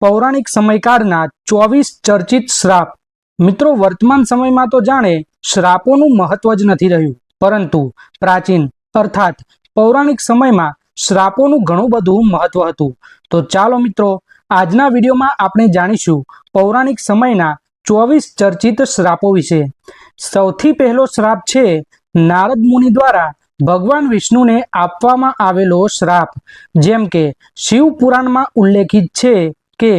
પૌરાણિક સમયકાળના 24 ચર્ચિત શ્રાપ। મિત્રો, વર્તમાન સમયમાં તો જાણે શ્રાપોનું મહત્વ જ નથી રહ્યું, પરંતુ પ્રાચીન અર્થાત પૌરાણિક સમયમાં શ્રાપોનું ઘણું બધું મહત્વ હતું। તો ચાલો મિત્રો, આજના વિડીયોમાં આપણે જાણીશું પૌરાણિક સમયના 24 ચર્ચિત શ્રાપો વિશે। સૌથી પહેલો શ્રાપ છે નારદ મુનિ દ્વારા ભગવાન વિષ્ણુને આપવામાં આવેલો શ્રાપ। જેમ કે શિવ પુરાણમાં ઉલ્લેખિત છે કે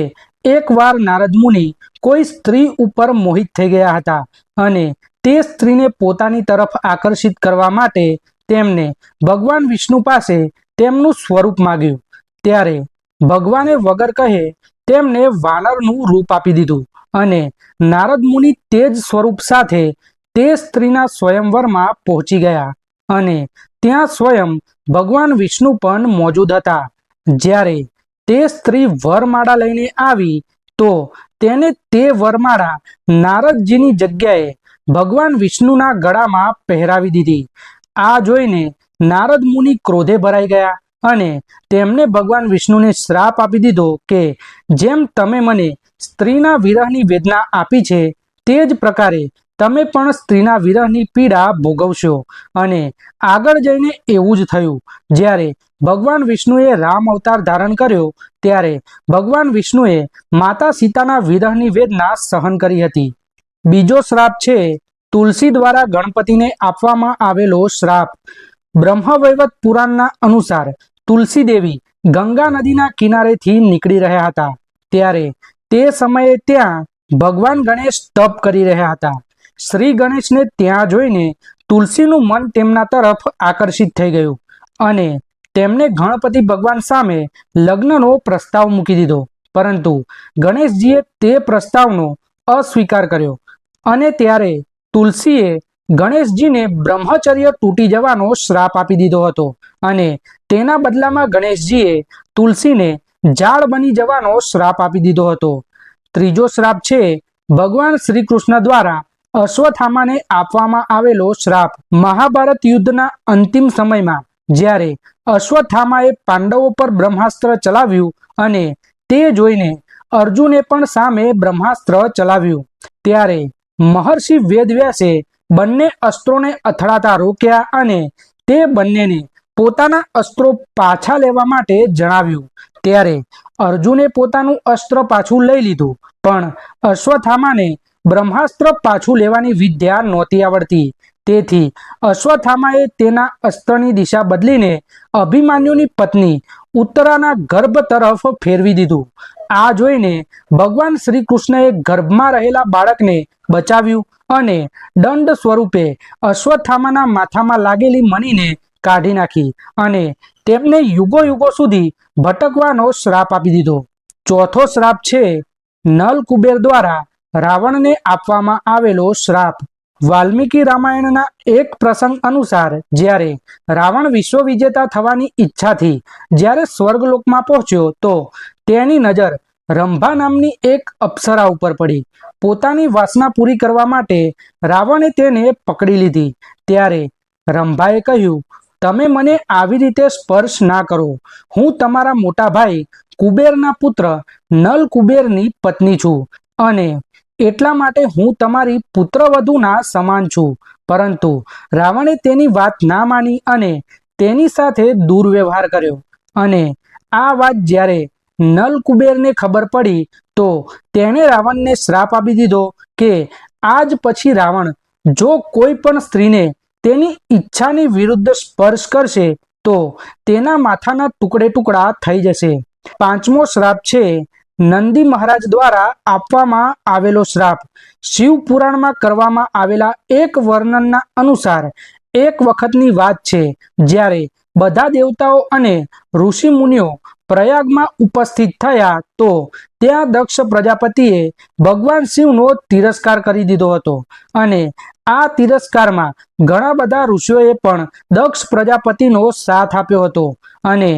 એકવાર નારદ મુનિ કોઈ સ્ત્રી ઉપર મોહિત થઈ ગયા હતા અને તે સ્ત્રીને પોતાની તરફ આકર્ષિત કરવા માટે તેમને ભગવાન વિષ્ણુ પાસે તેમનું સ્વરૂપ માંગ્યું। ત્યારે ભગવાને વગર કહે તેમને વાનરનું રૂપ આપી દીધું અને નારદ મુનિ તે જ સ્વરૂપ સાથે તે સ્ત્રીના સ્વયંવરમાં પહોંચી ગયા અને ત્યાં સ્વયં ભગવાન વિષ્ણુ પણ મોજૂદ હતા। જ્યારે તે સ્ત્રી વરમાળા લઈને આવી તો તેને તે વરમાળા નારદજીની જગ્યાએ ભગવાન વિષ્ણુના ગળામાં પહેરાવી દીધી। આ જોઈને નારદ મુનિ ક્રોધે ભરાઈ ગયા અને તેમને ભગવાન વિષ્ણુને શ્રાપ આપી દીધો કે જેમ તમે મને સ્ત્રીના વિરહની વેદના આપી છે તે જ પ્રકારે તમે પણ સ્ત્રીના વિરહની પીડા ભોગવશો। અને આગળ જઈને એવું જ થયું। જ્યારે ભગવાન વિષ્ણુએ રામ અવતાર ધારણ કર્યો ત્યારે ભગવાન વિષ્ણુએ માતા સીતાના વિરહની વેદના સહન કરી હતી। બીજો શ્રાપ છે તુલસી દ્વારા ગણપતિને આપવામાં આવેલો શ્રાપ। બ્રહ્મવૈવર્ત પુરાણના અનુસાર તુલસી દેવી ગંગા નદીના કિનારેથી નીકળી રહ્યા હતા। ત્યારે તે સમયે ત્યાં ભગવાન ગણેશ તપ કરી રહ્યા હતા। શ્રી ગણેશને ત્યાં જોઈને તુલસીનું મન તેમના તરફ આકર્ષિત થઈ ગયું અને તેમને ગણપતિ ભગવાન સામે લગ્નનો પ્રસ્તાવ મૂકી દીધો, પરંતુ ગણેશજીએ તે પ્રસ્તાવનો અસ્વીકાર કર્યો અને ત્યારે તુલસીએ ગણેશજીને બ્રહ્મચર્ય તૂટી જવાનો શ્રાપ આપી દીધો હતો અને તેના બદલામાં ગણેશજીએ તુલસીને ઝાડ બની જવાનો શ્રાપ આપી દીધો હતો। ત્રીજો શ્રાપ છે ભગવાન શ્રી કૃષ્ણ દ્વારા અશ્વત્થામાને આપવામાં આવેલો શ્રાપ। મહાભારત યુદ્ધના અંતિમ સમયમાં જ્યારે અશ્વત્થામાએ પાંડવો પર બ્રહ્માસ્ત્ર ચલાવ્યું અને તે જોઈને અર્જુને પણ સામે બ્રહ્માસ્ત્ર ચલાવ્યું, ત્યારે મહર્ષિ વેદવ્યાસે બંને અસ્ત્રોને અથડાતા રોક્યા અને તે બંનેને પોતાના અસ્ત્રો પાછા લેવા માટે જણાવ્યું। ત્યારે અર્જુને પોતાનું અસ્ત્ર પાછું લઈ લીધું, પણ અશ્વત્થામાને બ્રહ્માસ્ત્ર પાછું લેવાની વિદ્યા નહોતી આવડતી। તેથી અશ્વત્થામાએ તેના અસ્ત્રની દિશા બદલીને અભિમન્યુની પત્ની ઉત્તરાના ગર્ભ તરફ ફેરવી દીધું। આ જોઈને ભગવાન શ્રી કૃષ્ણએ ગર્ભમાં રહેલા બાળકને બચાવ્યું અને દંડ સ્વરૂપે અશ્વત્થામાના માથામાં લાગેલી મણીને કાઢી નાખી અને તેમને યુગો યુગો સુધી ભટકવાનો શ્રાપ આપી દીધો। ચોથો શ્રાપ છે નલ કુબેર દ્વારા રાવણને આપવામાં આવેલો શ્રાપ। વાલ્મીકી રામાયણના એક પ્રસંગ અનુસાર જ્યારે રાવણ વિશ્વ વિજેતા થવાની ઈચ્છાથી જ્યારે સ્વર્ગલોકમાં પહોંચ્યો તો તેની નજર રંભા નામની એક અપ્સરા ઉપર પડી। પોતાની વાસના પૂરી કરવા માટે રાવણે તેને પકડી લીધી। ત્યારે રંભાએ કહ્યું, તમે મને આવી રીતે સ્પર્શ ના કરો, હું તમારા મોટા ભાઈ કુબેરના પુત્ર નલ કુબેરની પત્ની છું અને એટલા માટે હું તમારી પુત્રવધૂના સમાન છું। પરંતુ રાવણે તેની વાત ના માની અને તેની સાથે દુર્વ્યવહાર કર્યો અને આ વાત જ્યારે નલ કુબેરને ખબર પડી તો તેણે રાવણને શ્રાપ આપી દીધો કે આજ પછી રાવણ જો કોઈ પણ સ્ત્રીને તેની ઈચ્છાની વિરુદ્ધ સ્પર્શ કરશે તો તેના માથાના ટુકડે ટુકડા થઈ જશે। પાંચમો શ્રાપ છે નંદી મહારાજ દ્વારા આપવામાં આવેલો શ્રાપ। શિવ પુરાણમાં કરવામાં આવેલા એક વર્ણનના અનુસાર એક વખતની વાત છે જ્યારે બધા દેવતાઓ અને ઋષિ મુનિઓ પ્રયાગમાં ઉપસ્થિત થયા તો ત્યાં દક્ષ પ્રજાપતિએ ભગવાન શિવનો તિરસ્કાર કરી દીધો હતો અને આ તિરસ્કારમાં ઘણા બધા ઋષિઓએ પણ દક્ષ પ્રજાપતિનો સાથ આપ્યો હતો અને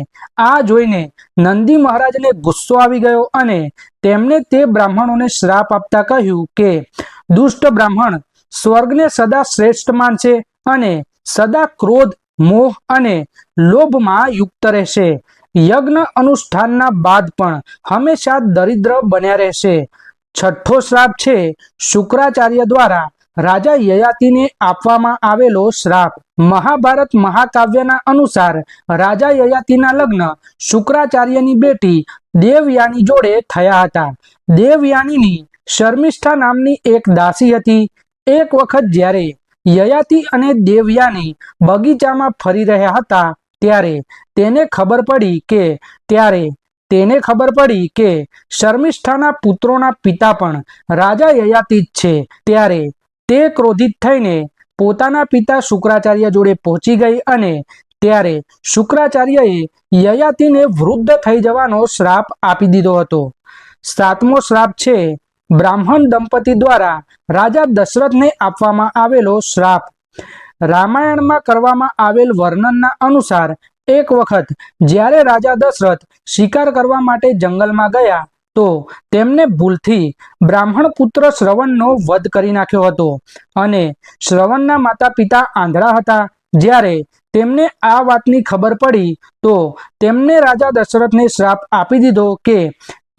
આ જોઈને નંદી મહારાજને ગુસ્સો આવી ગયો અને તેમણે તે બ્રાહ્મણોને શ્રાપ આપતા કહ્યું કે દુષ્ટ બ્રાહ્મણ સ્વર્ગને સદા શ્રેષ્ઠ માનશે અને સદા ક્રોધ, મોહ અને લોભમાં યુક્ત રહેશે। યજ્ઞ અનુષ્ઠાનના બાદ પણ હંમેશા દરિદ્ર બન્યા રહેશે. છઠ્ઠો શ્રાપ છે શુક્રાચાર્ય દ્વારા રાજા યયાતિને આપવામાં આવેલો શ્રાપ. મહાભારત મહાકાવ્યના અનુસાર રાજા યયાતિના લગ્ન શુક્રાચાર્યની બેટી દેવયાની જોડે થયા હતા. દેવયાનીની શર્મિષ્ઠા નામની એક દાસી હતી. એક વખત જ્યારે યયાતિ અને દેવયાની બગીચામાં ફરી રહ્યા હતા ત્યારે તેને ખબર પડી કે શર્મિષ્ઠાના પુત્રોના પિતા પણ રાજા યયાતિ જ છે. ત્યારે તે ક્રોધિત થઈને પોતાના પિતા શુક્રાચાર્ય જોડે પહોંચી ગઈ અને ત્યારે શુક્રાચાર્યએ યયાતિને વૃદ્ધ થઈ જવાનો શ્રાપ આપી દીધો હતો. સાતમો શ્રાપ છે બ્રાહ્મણ દંપતી દ્વારા રાજા દશરથને આપવામાં આવેલો શ્રાપ. રામાયણમાં કરવામાં આવેલ વર્ણનના અનુસાર એક વખત જ્યારે રાજા દશરથ શિકાર કરવા માટે જંગલમાં ગયા તો તેમને ભૂલથી બ્રાહ્મણ પુત્ર શ્રવણનો વધ કરી નાખ્યો હતો અને શ્રવણના માતા પિતા આંધળા હતા. જ્યારે તેમને આ વાતની ખબર પડી તો તેમને રાજા દશરથને શ્રાપ આપી દીધો કે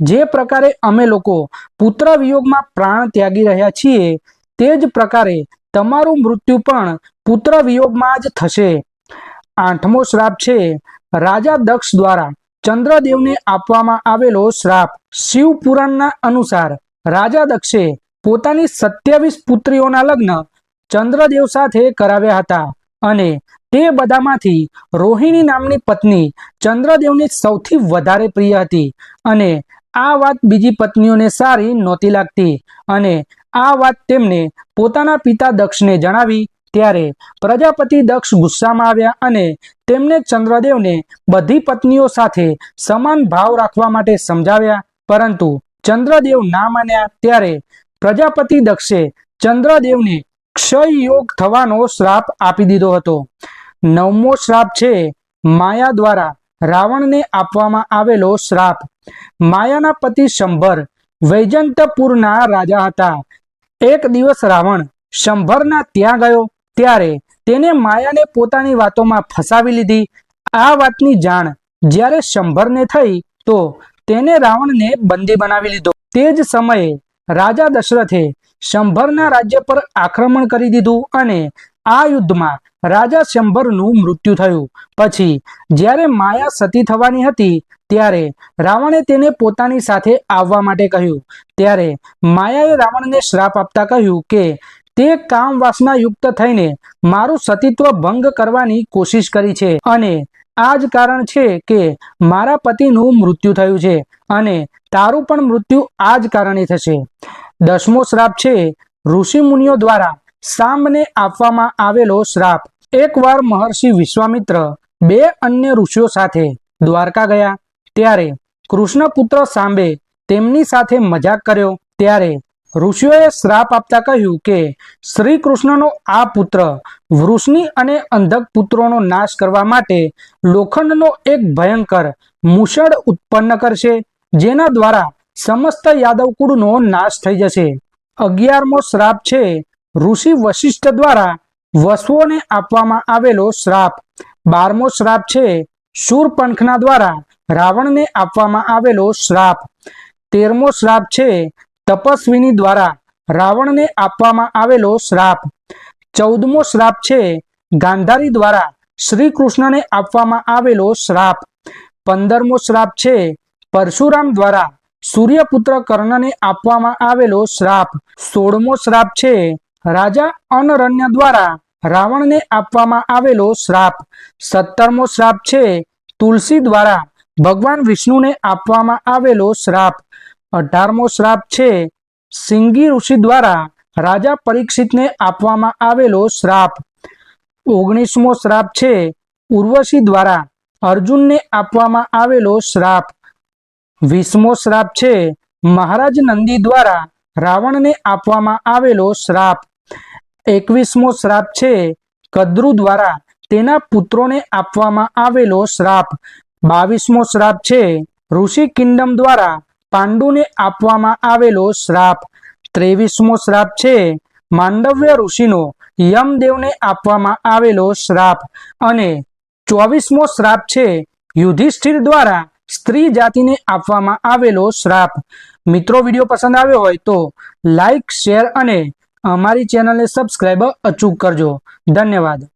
જે પ્રકારે અમે લોકો પુત્ર વિયોગમાં પ્રાણ ત્યાગી રહ્યા છીએ તે જ પ્રકારે તમારું મૃત્યુ પણ પુત્ર વિયોગમાં જ થશે. આઠમો શ્રાપ છે રાજા દક્ષ દ્વારા ચંદ્રદેવને આપવામાં આવેલો શ્રાપ. શિવ પુરાણના અનુસાર રાજા દક્ષે પોતાની 27 પુત્રીઓના લગ્ન ચંદ્રદેવ સાથે કરાવ્યા હતા અને તે બધામાંથી રોહિણી નામની પત્ની ચંદ્રદેવને સૌથી વધારે પ્રિય હતી અને આ વાત બીજી પત્નીઓને સારી નહોતી લાગતી અને આ વાત તેમને પોતાના પિતા દક્ષને જણાવી. ત્યારે પ્રજાપતિ દક્ષ ગુસ્સામાં આવ્યા અને તેમને ચંદ્રદેવને બધી પત્નીઓ સાથે સમાન ભાવ રાખવા માટે સમજાવ્યા, પરંતુ ચંદ્રદેવ ના માન્યા. ત્યારે પ્રજાપતિ દક્ષે ચંદ્રદેવને ક્ષય યોગ થવાનો શ્રાપ આપી દીધો હતો. નવમો શ્રાપ છે માયા દ્વારા રાવણને આપવામાં આવેલો શ્રાપ. માયાના પતિ શંભર વૈજંતપુરના રાજા હતા. એક દિવસ રાવણ શંભરના ત્યાં ગયો ત્યારે તેને માયાને પોતાની વાતોમાં ફસાવી લીધી. આ વાતની જાણ જ્યારે શંભરને થઈ તો તેને રાવણને બંદી બનાવી લીધો. તે જ સમયે રાજા દશરથે શંભરના રાજ્ય પર આક્રમણ કરી દીધું અને આ યુદ્ધમાં રાજા શંભરનું મૃત્યુ થયું. પછી જ્યારે માયા સતી થવાની હતી ત્યારે રાવણે તેને પોતાની સાથે આવવા માટે કહ્યું. ત્યારે માયાએ રાવણને શ્રાપ આપતા કહ્યું કે તે કામ વાસના યુક્ત થઈને મારું સતીત્વ ભંગ કરવાની કોશિશ કરી છે અને આ જ કારણ છે કે મારા પતિનું મૃત્યુ થયું છે અને તારું પણ મૃત્યુ આ જ કારણે થશે. 10મો શ્રાપ છે ઋષિ મુનિઓ દ્વારા સાંબને આપવામાં આવેલો શ્રાપ. એકવાર મહર્ષિ વિશ્વામિત્ર 2 અન્ય ઋષિઓ સાથે દ્વારકા ગયા ત્યારે કૃષ્ણપુત્ર સાંબે તેમની સાથે મજાક કર્યો. ત્યારે ઋષિઓએ શ્રાપ આપતા કહ્યું કે શ્રી કૃષ્ણનો આ પુત્ર વૃષ્ણિ અને અંધક પુત્રોનો નાશ કરવા માટે લોખંડનો એક ભયંકર મૂષળ ઉત્પન્ન કરશે, જેના દ્વારા સમસ્ત યાદવ કુળનો નાશ થઈ જશે. 11મો શ્રાપ છે ઋષિ વશિષ્ઠ દ્વારા વસુઓને આપવામાં આવેલો શ્રાપ. 12મો શ્રાપ છે શૂરપંખના દ્વારા રાવણને આપવામાં આવેલો શ્રાપ. 13મો શ્રાપ છે તપસ્વીની દ્વારા રાવણને આપવામાં આવેલો શ્રાપ. 14મો શ્રાપ છે ગાંધારી દ્વારા શ્રી કૃષ્ણને આપવામાં આવેલો શ્રાપ. 15મો શ્રાપ છે પરશુરામ દ્વારા સૂર્યપુત્ર કર્ણને આપવામાં આવેલો શ્રાપ. 16મો શ્રાપ છે રાજા અનરન્ય દ્વારા રાવણને આપવામાં આવેલો શ્રાપ. 17મો શ્રાપ છે તુલસી દ્વારા ભગવાન વિષ્ણુને આપવામાં આવેલો શ્રાપ. 18મો શ્રાપ છે સિંગી ઋષિ દ્વારા રાજા પરીક્ષિતને આપવામાં આવેલો શ્રાપ. 19મો શ્રાપ છે ઉર્વશી દ્વારા અર્જુનને આપવામાં આવેલો શ્રાપ. 20મો શ્રાપ છે મહારાજ નંદી દ્વારા રાવણને આપવામાં આવેલો શ્રાપ. 21મો શ્રાપ છે કદ્રુ દ્વારા તેના પુત્રોને આપવામાં આવેલો શ્રાપ. 22મો શ્રાપ છે ઋષિ કિંડમ દ્વારા પાંડુને આપવામાં આવેલો શ્રાપ. 23મો શ્રાપ છે માંડવ્ય ઋષિનો યમદેવને આપવામાં આવેલો શ્રાપ. અને 24મો શ્રાપ છે યુધિષ્ઠિર દ્વારા સ્ત્રી જાતિને આપવામાં આવેલો શ્રાપ। મિત્રો વિડીયો પસંદ આવ્યો હોય તો લાઈક, શેર અને અમારી ચેનલને સબસ્ક્રાઇબ અચૂક કરજો। ધન્યવાદ।